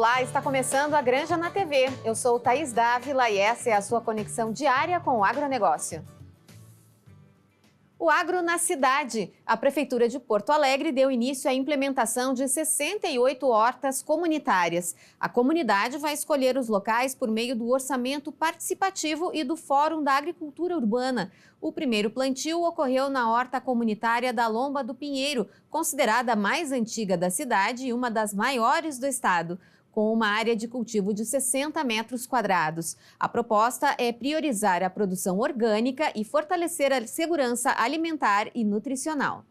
Olá, está começando a Granja na TV. Eu sou Thaís Dávila e essa é a sua conexão diária com o agronegócio. O Agro na Cidade. A Prefeitura de Porto Alegre deu início à implementação de 68 hortas comunitárias. A comunidade vai escolher os locais por meio do orçamento participativo e do Fórum da Agricultura Urbana. O primeiro plantio ocorreu na horta comunitária da Lomba do Pinheiro, considerada a mais antiga da cidade e uma das maiores do estado, com uma área de cultivo de 60 metros quadrados. A proposta é priorizar a produção orgânica e fortalecer a segurança alimentar e nutricional.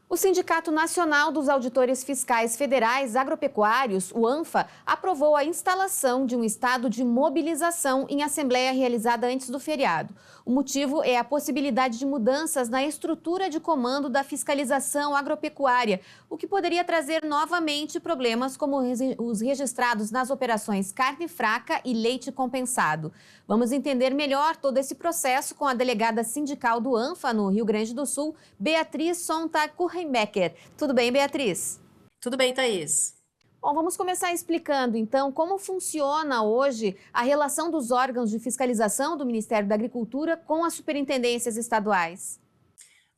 O Sindicato Nacional dos Auditores Fiscais Federais Agropecuários, o ANFA, aprovou a instalação de um estado de mobilização em assembleia realizada antes do feriado. O motivo é a possibilidade de mudanças na estrutura de comando da fiscalização agropecuária, o que poderia trazer novamente problemas como os registrados nas operações carne fraca e leite compensado. Vamos entender melhor todo esse processo com a delegada sindical do ANFA no Rio Grande do Sul, Beatriz Sontag Kurrenbecker. Tudo bem, Beatriz? Tudo bem, Thaís. Bom, vamos começar explicando, então, como funciona hoje a relação dos órgãos de fiscalização do Ministério da Agricultura com as superintendências estaduais.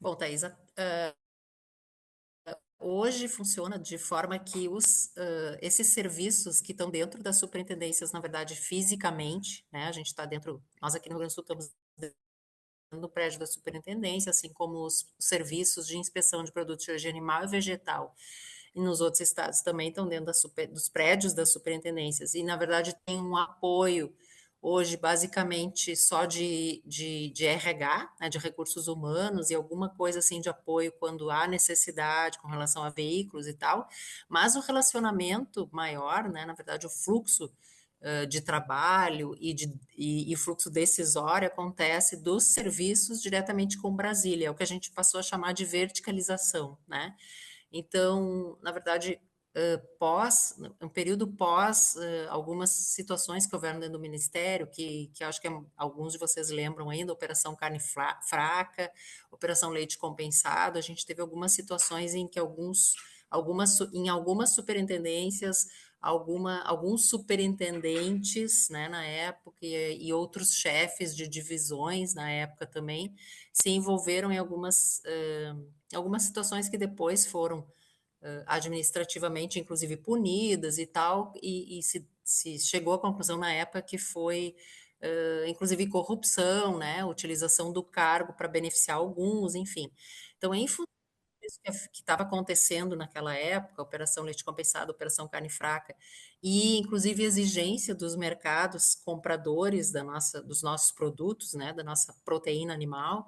Bom, Thaís, hoje funciona de forma que esses serviços que estão dentro das superintendências, na verdade, fisicamente, né, a gente está dentro, nós aqui no Rio Grande do Sul estamos dentro do prédio da superintendência, assim como os serviços de inspeção de produtos de origem animal e vegetal, e nos outros estados também estão dentro dos prédios das superintendências, e na verdade tem um apoio hoje basicamente só de RH, né, de recursos humanos e alguma coisa assim de apoio quando há necessidade com relação a veículos e tal, mas o relacionamento maior, né, na verdade o fluxo de trabalho e fluxo decisório acontece dos serviços diretamente com Brasília, é o que a gente passou a chamar de verticalização, né? Então, na verdade, um período pós algumas situações que houveram dentro do Ministério, que acho que alguns de vocês lembram ainda, Operação Carne Fraca, Operação Leite Compensado, a gente teve algumas situações em que em algumas superintendências, alguns superintendentes, né, na época, e outros chefes de divisões na época também, se envolveram em algumas situações que depois foram administrativamente, inclusive, punidas e tal, e se chegou à conclusão na época que foi, inclusive, corrupção, né, utilização do cargo para beneficiar alguns, enfim. Então, em função disso que estava acontecendo naquela época, Operação Leite Compensado, Operação Carne Fraca, e, inclusive, exigência dos mercados compradores dos nossos produtos, né, da nossa proteína animal,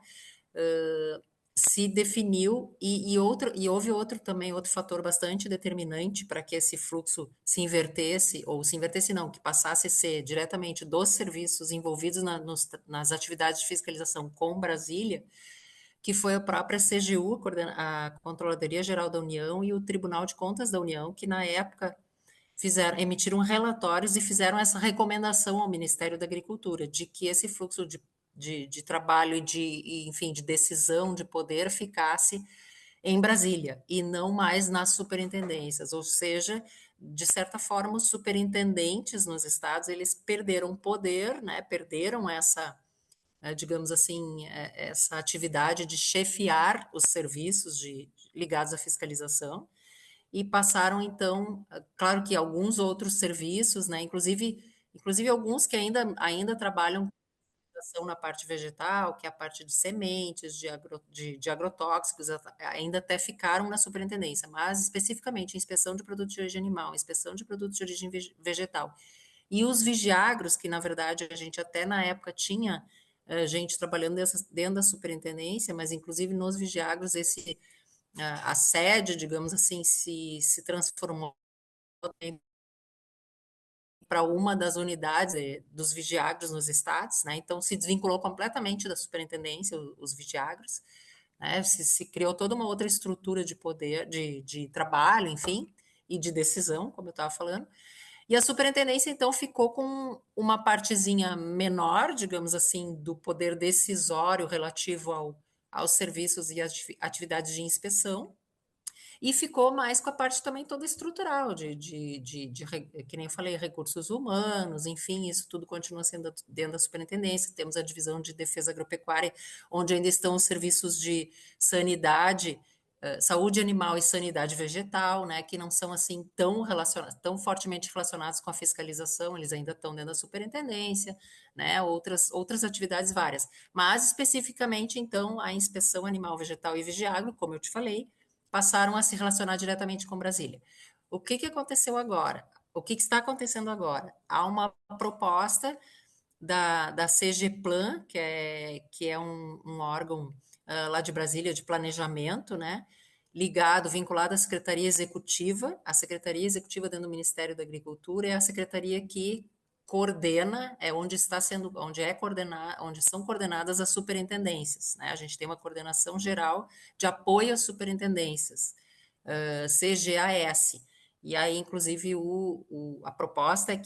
se definiu e houve outro fator bastante determinante para que esse fluxo se invertesse, ou se invertesse não, que passasse a ser diretamente dos serviços envolvidos nas atividades de fiscalização com Brasília, que foi a própria CGU, a Controladoria Geral da União e o Tribunal de Contas da União, que na época emitiram relatórios e fizeram essa recomendação ao Ministério da Agricultura, de que esse fluxo de trabalho enfim, de decisão, de poder ficasse em Brasília e não mais nas superintendências, ou seja, de certa forma, os superintendentes nos estados, eles perderam poder, né, perderam digamos assim, essa atividade de chefiar os serviços ligados à fiscalização, e passaram, então, claro que alguns outros serviços, né, inclusive alguns que ainda trabalham na parte vegetal, que é a parte de sementes, de agrotóxicos, ainda até ficaram na superintendência, mas especificamente inspeção de produtos de origem animal, inspeção de produtos de origem vegetal. E os vigiagros, que na verdade a gente até na época tinha gente trabalhando dentro da superintendência, mas inclusive nos vigiagros a sede, digamos assim, se transformou para uma das unidades dos vigiagros nos estados, né? Então se desvinculou completamente da superintendência, os vigiagros, né? Se criou toda uma outra estrutura de poder, de trabalho, enfim, e de decisão, como eu estava falando. E a superintendência, então, ficou com uma partezinha menor, digamos assim, do poder decisório relativo aos serviços e às atividades de inspeção, e ficou mais com a parte também toda estrutural, que nem eu falei, recursos humanos, enfim, isso tudo continua sendo dentro da superintendência. Temos a divisão de defesa agropecuária, onde ainda estão os serviços de sanidade, saúde animal e sanidade vegetal, né, que não são assim tão fortemente relacionados com a fiscalização, eles ainda estão dentro da superintendência, né, outras atividades várias. Mas, especificamente, então, a inspeção animal, vegetal e vigiagro, como eu te falei, passaram a se relacionar diretamente com Brasília. O que aconteceu agora? O que está acontecendo agora? Há uma proposta da CGPlan, que é um órgão lá de Brasília de planejamento, né? Vinculado à Secretaria Executiva. A Secretaria Executiva dentro do Ministério da Agricultura é a secretaria que coordena, onde são coordenadas as superintendências, né? A gente tem uma coordenação geral de apoio às superintendências, CGAS. E aí, inclusive, a proposta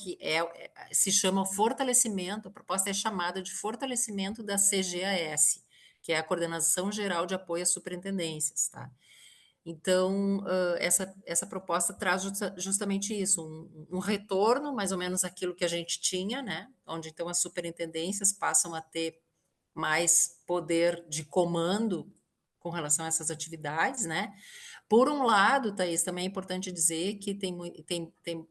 se chama fortalecimento, a proposta é chamada de fortalecimento da CGAS, que é a Coordenação Geral de Apoio às Superintendências, tá? Então, essa proposta traz justamente isso, um retorno, mais ou menos aquilo que a gente tinha, né? Onde então as superintendências passam a ter mais poder de comando com relação a essas atividades, né? Por um lado, Thaís, também é importante dizer que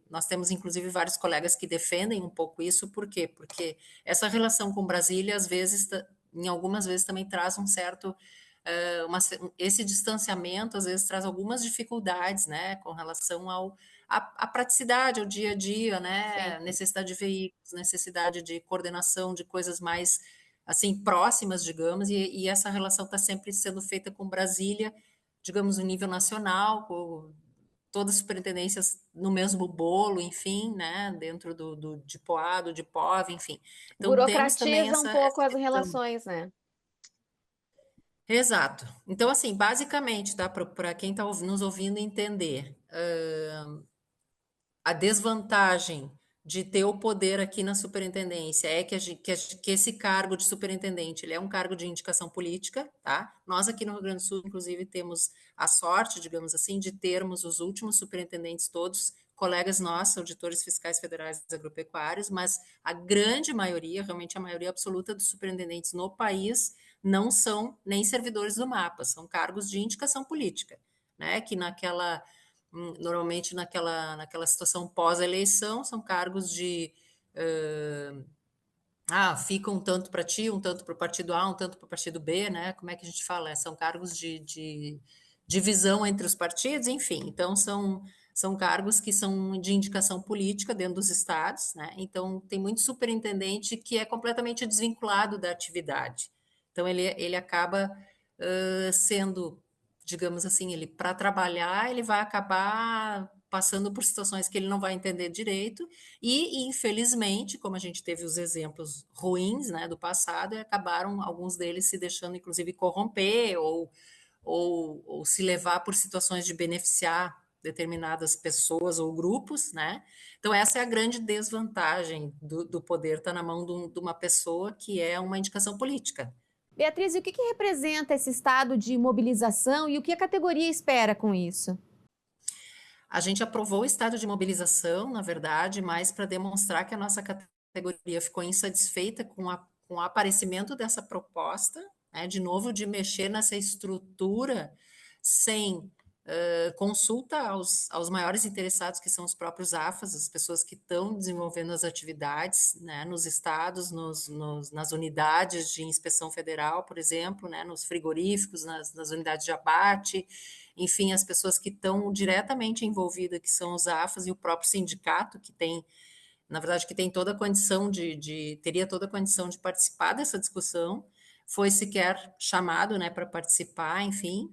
nós temos inclusive vários colegas que defendem um pouco isso, por quê? Porque essa relação com Brasília, às vezes, em algumas vezes também traz um certo esse distanciamento às vezes traz algumas dificuldades, né, com relação à praticidade, ao dia a dia, né, Sim. necessidade de veículos, necessidade de coordenação de coisas mais assim próximas, digamos, e essa relação está sempre sendo feita com Brasília, digamos, no nível nacional, com todas as superintendências no mesmo bolo, enfim, né, dentro de Poá, do DIPOV, enfim. Então temos também Burocratiza um pouco essa as questão. relações, né? Exato. Então, assim, basicamente, tá, para quem está nos ouvindo entender, a desvantagem de ter o poder aqui na superintendência é que esse cargo de superintendente ele é um cargo de indicação política, tá? Nós aqui no Rio Grande do Sul, inclusive, temos a sorte, digamos assim, de termos os últimos superintendentes todos colegas nossos, auditores fiscais federais agropecuários, mas a grande maioria, realmente a maioria absoluta dos superintendentes no país não são nem servidores do MAPA, são cargos de indicação política, né? Que normalmente naquela situação pós-eleição, são cargos fica um tanto para ti, um tanto para o partido A, um tanto para o partido B, né? Como é que a gente fala? São cargos de divisão entre os partidos, enfim. Então, são cargos que são de indicação política dentro dos estados, né? Então, tem muito superintendente que é completamente desvinculado da atividade. Então, ele acaba sendo, digamos assim, ele para trabalhar, ele vai acabar passando por situações que ele não vai entender direito, e infelizmente, como a gente teve os exemplos ruins, né, do passado, acabaram alguns deles se deixando, inclusive, corromper ou se levar por situações de beneficiar determinadas pessoas ou grupos, né? Então, essa é a grande desvantagem do poder estar na mão de uma pessoa que é uma indicação política. Beatriz, e o que representa esse estado de mobilização e o que a categoria espera com isso? A gente aprovou o estado de mobilização, na verdade, mas para demonstrar que a nossa categoria ficou insatisfeita com o aparecimento dessa proposta, né, de novo, de mexer nessa estrutura sem consulta aos maiores interessados, que são os próprios AFAS, as pessoas que estão desenvolvendo as atividades, né, nos estados, nas unidades de inspeção federal, por exemplo, né, nos frigoríficos, nas unidades de abate, enfim, as pessoas que estão diretamente envolvidas, que são os AFAS e o próprio sindicato, que tem, na verdade, que tem toda a condição teria toda a condição de participar dessa discussão, foi sequer chamado, né, para participar, enfim.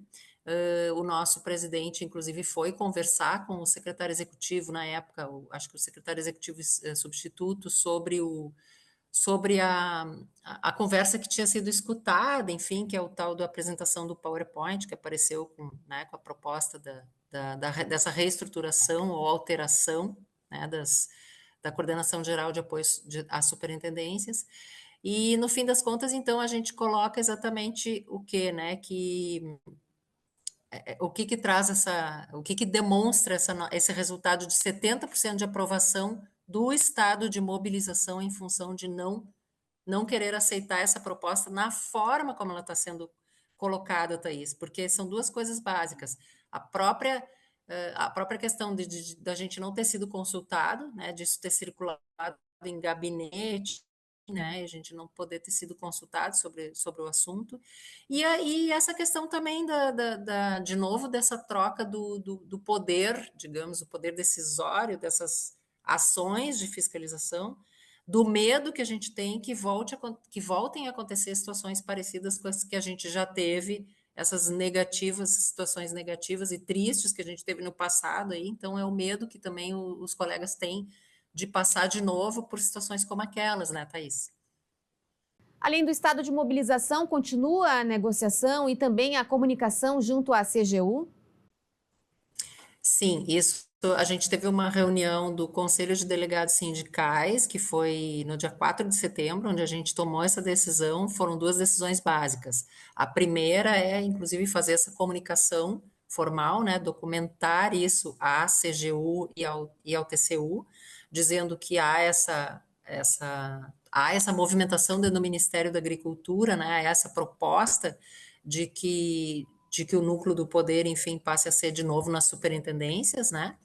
O nosso presidente, inclusive, foi conversar com o secretário executivo na época, acho que o secretário executivo substituto, sobre a conversa que tinha sido escutada, enfim, que é o tal da apresentação do PowerPoint, que apareceu né, com a proposta dessa reestruturação ou alteração, né, da Coordenação Geral de Apoio às Superintendências. E no fim das contas, então, a gente coloca exatamente o que, né? O que que traz o que que demonstra esse resultado de 70% de aprovação do estado de mobilização em função de não querer aceitar essa proposta na forma como ela está sendo colocada, Thaís, porque são duas coisas básicas. A própria questão da gente não ter sido consultado, né, disso ter circulado em gabinete, né, a gente não poder ter sido consultado sobre o assunto, e aí essa questão também de novo, dessa troca do poder, digamos, o poder decisório dessas ações de fiscalização, do medo que a gente tem que voltem a acontecer situações parecidas com as que a gente já teve, essas situações negativas e tristes que a gente teve no passado aí, então é o medo que também os colegas têm de passar de novo por situações como aquelas, né, Thaís? Além do estado de mobilização, continua a negociação e também a comunicação junto à CGU? Sim, isso. A gente teve uma reunião do Conselho de Delegados Sindicais, que foi no dia 4 de setembro, onde a gente tomou essa decisão. Foram duas decisões básicas. A primeira é, inclusive, fazer essa comunicação formal, né, documentar isso à CGU e ao TCU, dizendo que há essa movimentação dentro do Ministério da Agricultura, né, essa proposta de que o núcleo do poder, enfim, passe a ser de novo nas superintendências, né?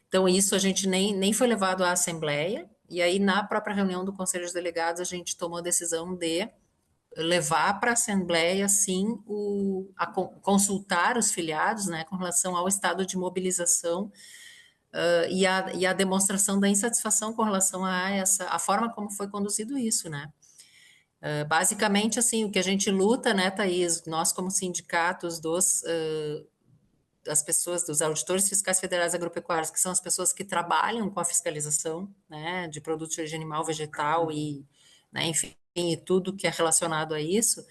Então, isso a gente nem foi levado à Assembleia, e aí, na própria reunião do Conselho de Delegados, a gente tomou a decisão de levar para a Assembleia, sim, consultar os filiados, né, com relação ao estado de mobilização, e a demonstração da insatisfação com relação a forma como foi conduzido isso, né? Basicamente, assim, o que a gente luta, né, Thaís, nós como sindicatos das pessoas, dos auditores fiscais federais agropecuários, que são as pessoas que trabalham com a fiscalização, né, de produtos de origem animal, vegetal e, né, enfim, e tudo que é relacionado a isso,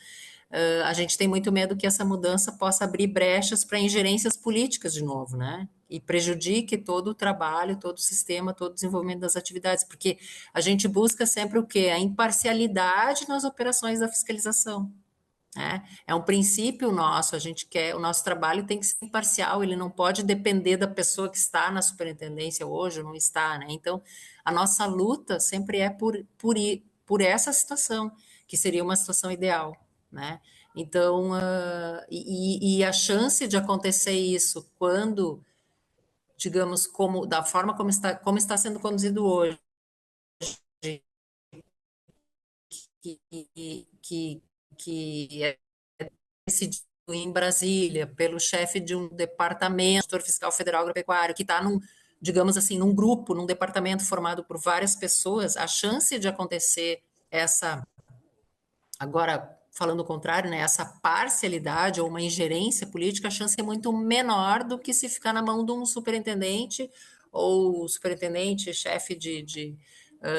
a gente tem muito medo que essa mudança possa abrir brechas para ingerências políticas de novo, né? E prejudique todo o trabalho, todo o sistema, todo o desenvolvimento das atividades, porque a gente busca sempre o quê? A imparcialidade nas operações da fiscalização. Né? É um princípio nosso, a gente quer, o nosso trabalho tem que ser imparcial, ele não pode depender da pessoa que está na superintendência hoje ou não está, né? Então, a nossa luta sempre é por essa situação, que seria uma situação ideal, né? Então, e a chance de acontecer isso quando, digamos, da forma como está sendo conduzido hoje, que é decidido em Brasília pelo chefe de um departamento, setor fiscal federal agropecuário, que está digamos assim, num grupo, num departamento formado por várias pessoas, a chance de acontecer agora falando o contrário, né, essa parcialidade ou uma ingerência política, a chance é muito menor do que se ficar na mão de um superintendente ou superintendente, chefe de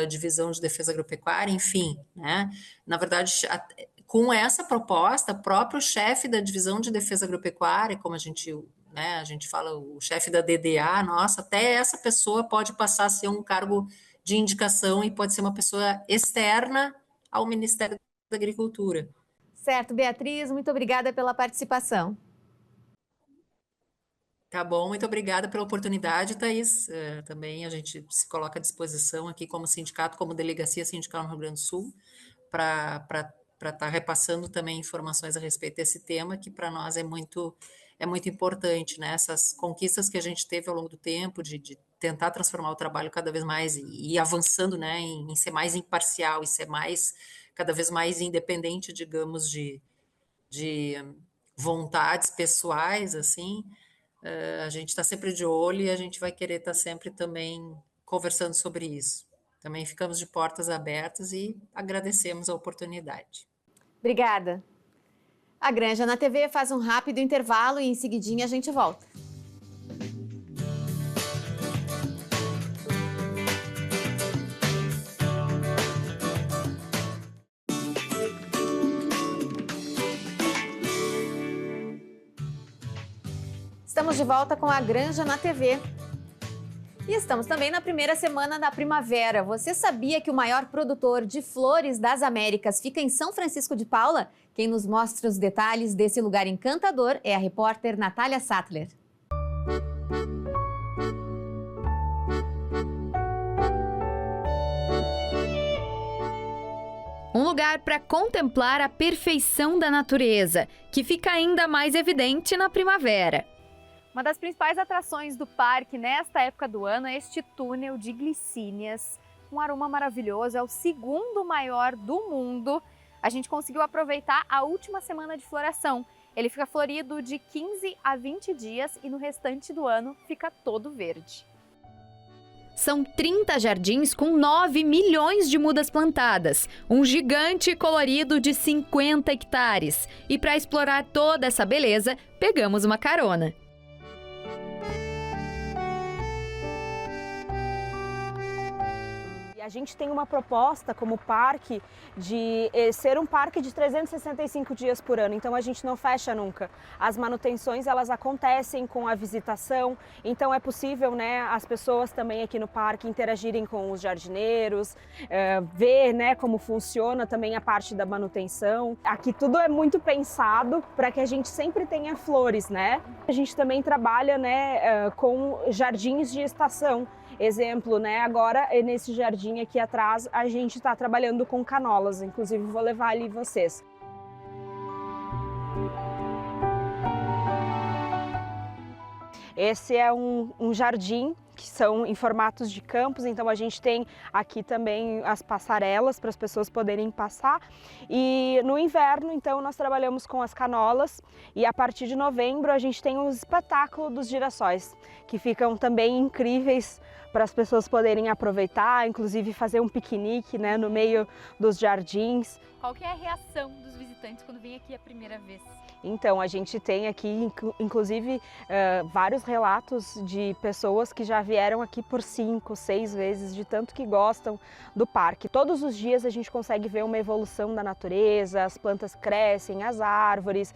divisão de defesa agropecuária, enfim, né? Na verdade, com essa proposta, o próprio chefe da divisão de defesa agropecuária, como a gente fala, o chefe da DDA, nossa, até essa pessoa pode passar a ser um cargo de indicação e pode ser uma pessoa externa ao Ministério da Agricultura. Certo, Beatriz, muito obrigada pela participação. Tá bom, muito obrigada pela oportunidade, Thaís. Também a gente se coloca à disposição aqui como sindicato, como delegacia sindical no Rio Grande do Sul, para estar repassando também informações a respeito desse tema, que para nós é muito importante, né? Essas conquistas que a gente teve ao longo do tempo, de tentar transformar o trabalho cada vez mais e ir avançando, né, em ser mais imparcial e ser cada vez mais independente, digamos, de vontades pessoais, assim, a gente está sempre de olho e a gente vai querer estar sempre também conversando sobre isso. Também ficamos de portas abertas e agradecemos a oportunidade. Obrigada. A Granja na TV faz um rápido intervalo e em seguidinha a gente volta. Estamos de volta com a Granja na TV. E estamos também na primeira semana da primavera. Você sabia que o maior produtor de flores das Américas fica em São Francisco de Paula? Quem nos mostra os detalhes desse lugar encantador é a repórter Natália Sattler. Um lugar para contemplar a perfeição da natureza, que fica ainda mais evidente na primavera. Uma das principais atrações do parque nesta época do ano é este túnel de glicínias. Um aroma maravilhoso, é o segundo maior do mundo. A gente conseguiu aproveitar a última semana de floração. Ele fica florido de 15 a 20 dias e no restante do ano fica todo verde. São 30 jardins com 9 milhões de mudas plantadas, um gigante colorido de 50 hectares. E para explorar toda essa beleza, pegamos uma carona. A gente tem uma proposta como parque de ser um parque de 365 dias por ano, então a gente não fecha nunca. As manutenções elas acontecem com a visitação, então é possível, né, as pessoas também aqui no parque interagirem com os jardineiros, ver, né, como funciona também a parte da manutenção. Aqui tudo é muito pensado para que a gente sempre tenha flores, né? A gente também trabalha, né, com jardins de estação. Exemplo, né? Agora nesse jardim aqui atrás a gente está trabalhando com canolas, inclusive vou levar ali vocês. Esse é um jardim que são em formatos de campos, então a gente tem aqui também as passarelas para as pessoas poderem passar. E no inverno, então, nós trabalhamos com as canolas e a partir de novembro a gente tem o espetáculo dos girassóis, que ficam também incríveis para as pessoas poderem aproveitar, inclusive fazer um piquenique, né, no meio dos jardins. Qual que é a reação dos visitantes quando vêm aqui a primeira vez? Então, a gente tem aqui, inclusive, vários relatos de pessoas que já vieram aqui por 5, 6 vezes, de tanto que gostam do parque. Todos os dias a gente consegue ver uma evolução da natureza, as plantas crescem, as árvores,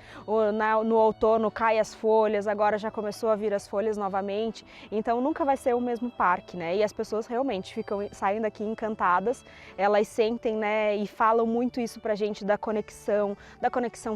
no outono caem as folhas, agora já começou a vir as folhas novamente, então nunca vai ser o mesmo parque, né? E as pessoas realmente saem daqui encantadas, elas sentem, né, e falam muito isso pra gente da conexão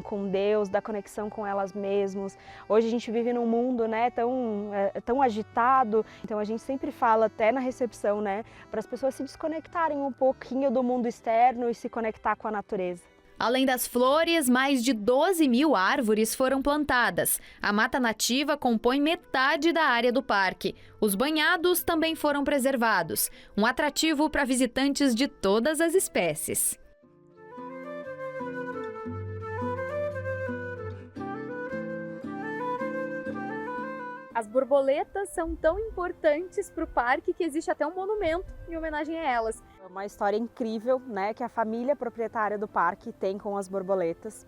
com Deus, da conexão com elas mesmas. Hoje a gente vive num mundo, né, tão agitado, então a gente sempre fala até na recepção, né, para as pessoas se desconectarem um pouquinho do mundo externo e se conectar com a natureza. Além das flores, mais de 12 mil árvores foram plantadas. A mata nativa compõe metade da área do parque. Os banhados também foram preservados, um atrativo para visitantes de todas as espécies. As borboletas são tão importantes para o parque que existe até um monumento em homenagem a elas. É uma história incrível, né, que a família proprietária do parque tem com as borboletas.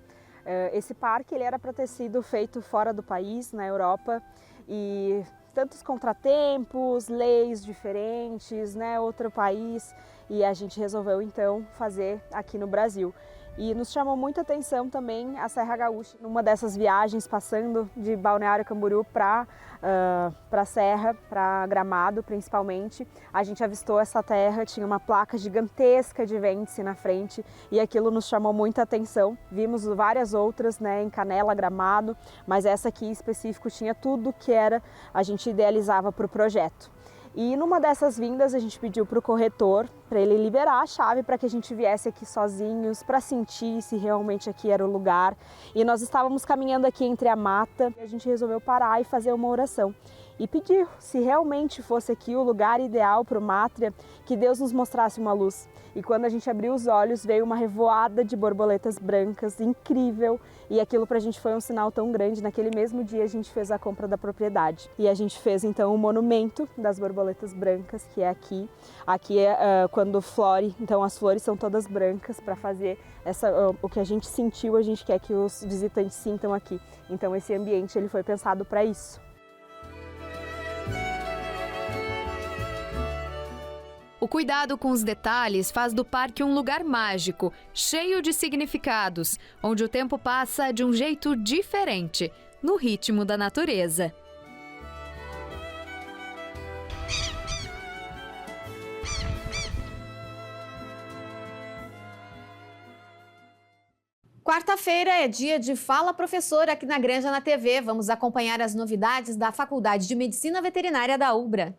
Esse parque ele era para ter sido feito fora do país, na Europa, e tantos contratempos, leis diferentes, né, outro país, e a gente resolveu então fazer aqui no Brasil. E nos chamou muita atenção também a Serra Gaúcha. Numa dessas viagens, passando de Balneário Camboriú para a Serra, para Gramado principalmente, a gente avistou essa terra, tinha uma placa gigantesca de vértice na frente e aquilo nos chamou muita atenção. Vimos várias outras, né, em Canela, Gramado, mas essa aqui em específico tinha tudo que a gente idealizava para o projeto. E numa dessas vindas a gente pediu para o corretor, para ele liberar a chave para que a gente viesse aqui sozinhos, para sentir se realmente aqui era o lugar. E nós estávamos caminhando aqui entre a mata e a gente resolveu parar e fazer uma oração. E pedir se realmente fosse aqui o lugar ideal para o Mátria, que Deus nos mostrasse uma luz. E quando a gente abriu os olhos, veio uma revoada de borboletas brancas, incrível. E aquilo pra gente foi um sinal tão grande. Naquele mesmo dia a gente fez a compra da propriedade. E a gente fez então o monumento das borboletas brancas, que é aqui. Aqui é quando flore, então as flores são todas brancas para fazer o que a gente sentiu, a gente quer que os visitantes sintam aqui. Então esse ambiente ele foi pensado para isso. O cuidado com os detalhes faz do parque um lugar mágico, cheio de significados, onde o tempo passa de um jeito diferente, no ritmo da natureza. Quarta-feira é dia de Fala Professor aqui na Granja na TV. Vamos acompanhar as novidades da Faculdade de Medicina Veterinária da UBRA.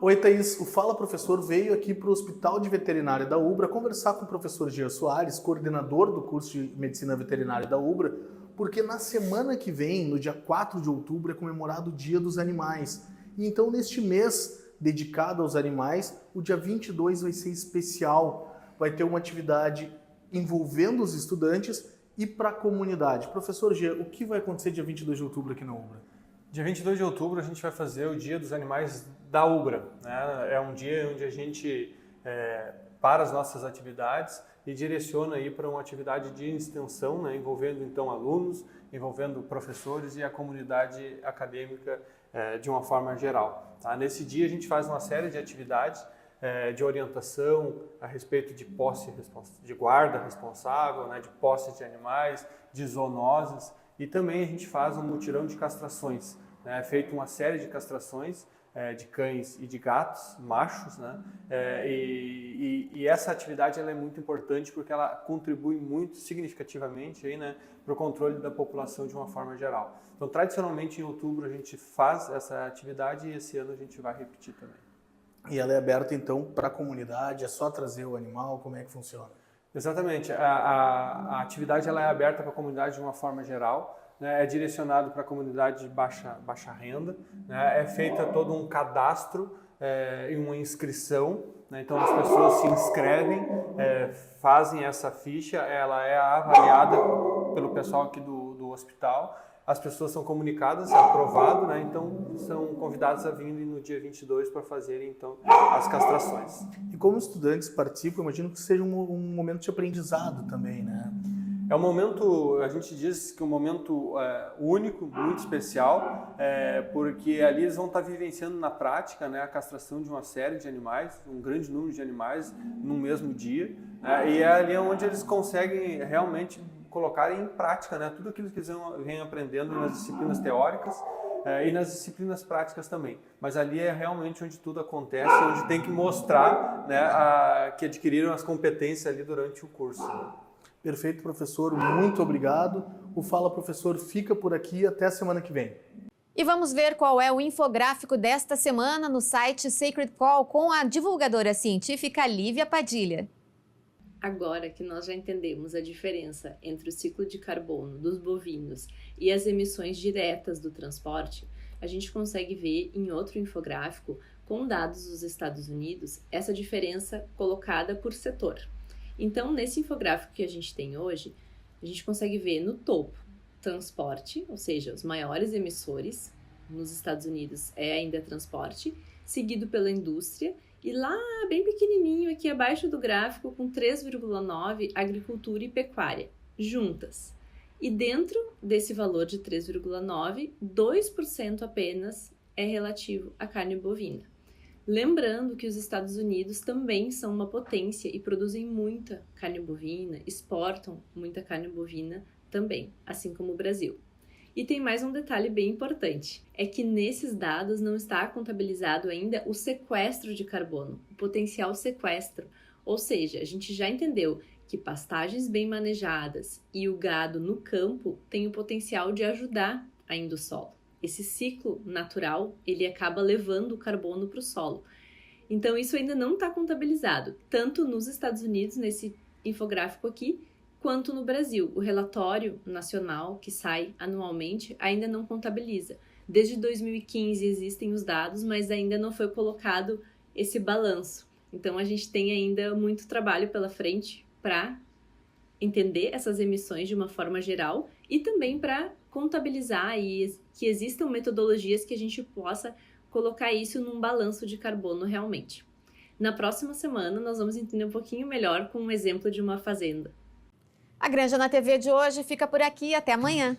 Oi, Thaís. O Fala Professor veio aqui para o Hospital de Veterinária da UBRA conversar com o professor Jean Soares, coordenador do curso de Medicina Veterinária da UBRA, porque na semana que vem, no dia 4 de outubro, é comemorado o Dia dos Animais. E então, neste mês dedicado aos animais, o dia 22 vai ser especial. Vai ter uma atividade envolvendo os estudantes e para a comunidade. Professor Jean, o que vai acontecer dia 22 de outubro aqui na UBRA? Dia 22 de outubro a gente vai fazer o Dia dos Animais da UBRA, né? É um dia onde a gente para as nossas atividades e direciona aí para uma atividade de extensão, né? Envolvendo então alunos, envolvendo professores e a comunidade acadêmica de uma forma geral. Tá? Nesse dia a gente faz uma série de atividades de orientação a respeito de posse de guarda responsável, né? De posse de animais, de zoonoses, e também a gente faz um mutirão de castrações. É feita uma série de castrações de cães e de gatos, machos, né? E essa atividade ela é muito importante porque ela contribui muito significativamente aí, né, para o controle da população de uma forma geral. Então, tradicionalmente, em outubro, a gente faz essa atividade e esse ano a gente vai repetir também. E ela é aberta, então, para a comunidade? É só trazer o animal? Como é que funciona? Exatamente. A atividade ela é aberta para a comunidade de uma forma geral. É direcionado para a comunidade de baixa renda, né? É feita todo um cadastro e uma inscrição, né? Então as pessoas se inscrevem, fazem essa ficha, ela é avaliada pelo pessoal aqui do hospital, as pessoas são comunicadas, é aprovado, né? Então são convidadas a vir no dia 22 para fazerem então as castrações. E como estudantes participam, imagino que seja um momento de aprendizado também, né? É um momento, a gente diz que é um momento único, muito especial, porque ali eles vão estar vivenciando na prática, né, a castração de uma série de animais, um grande número de animais no mesmo dia, e é ali onde eles conseguem realmente colocar em prática, né, tudo aquilo que eles vêm aprendendo nas disciplinas teóricas e nas disciplinas práticas também. Mas ali é realmente onde tudo acontece, onde tem que mostrar, né, que adquiriram as competências ali durante o curso. Perfeito, professor. Muito obrigado. O Fala Professor fica por aqui. Até a semana que vem. E vamos ver qual é o infográfico desta semana no site Sacred Call com a divulgadora científica Lívia Padilha. Agora que nós já entendemos a diferença entre o ciclo de carbono dos bovinos e as emissões diretas do transporte, a gente consegue ver em outro infográfico, com dados dos Estados Unidos, essa diferença colocada por setor. Então, nesse infográfico que a gente tem hoje, a gente consegue ver no topo transporte, ou seja, os maiores emissores nos Estados Unidos é ainda transporte, seguido pela indústria, e lá bem pequenininho aqui abaixo do gráfico com 3,9 agricultura e pecuária, juntas. E dentro desse valor de 3,9, 2% apenas é relativo à carne bovina. Lembrando que os Estados Unidos também são uma potência e produzem muita carne bovina, exportam muita carne bovina também, assim como o Brasil. E tem mais um detalhe bem importante, é que nesses dados não está contabilizado ainda o sequestro de carbono, o potencial sequestro, ou seja, a gente já entendeu que pastagens bem manejadas e o gado no campo têm o potencial de ajudar ainda o solo. Esse ciclo natural, ele acaba levando o carbono para o solo. Então, isso ainda não está contabilizado, tanto nos Estados Unidos, nesse infográfico aqui, quanto no Brasil. O relatório nacional que sai anualmente ainda não contabiliza. Desde 2015 existem os dados, mas ainda não foi colocado esse balanço. Então, a gente tem ainda muito trabalho pela frente para entender essas emissões de uma forma geral e também para contabilizar e que existam metodologias que a gente possa colocar isso num balanço de carbono realmente. Na próxima semana, nós vamos entender um pouquinho melhor com um exemplo de uma fazenda. A Granja na TV de hoje fica por aqui. Até amanhã!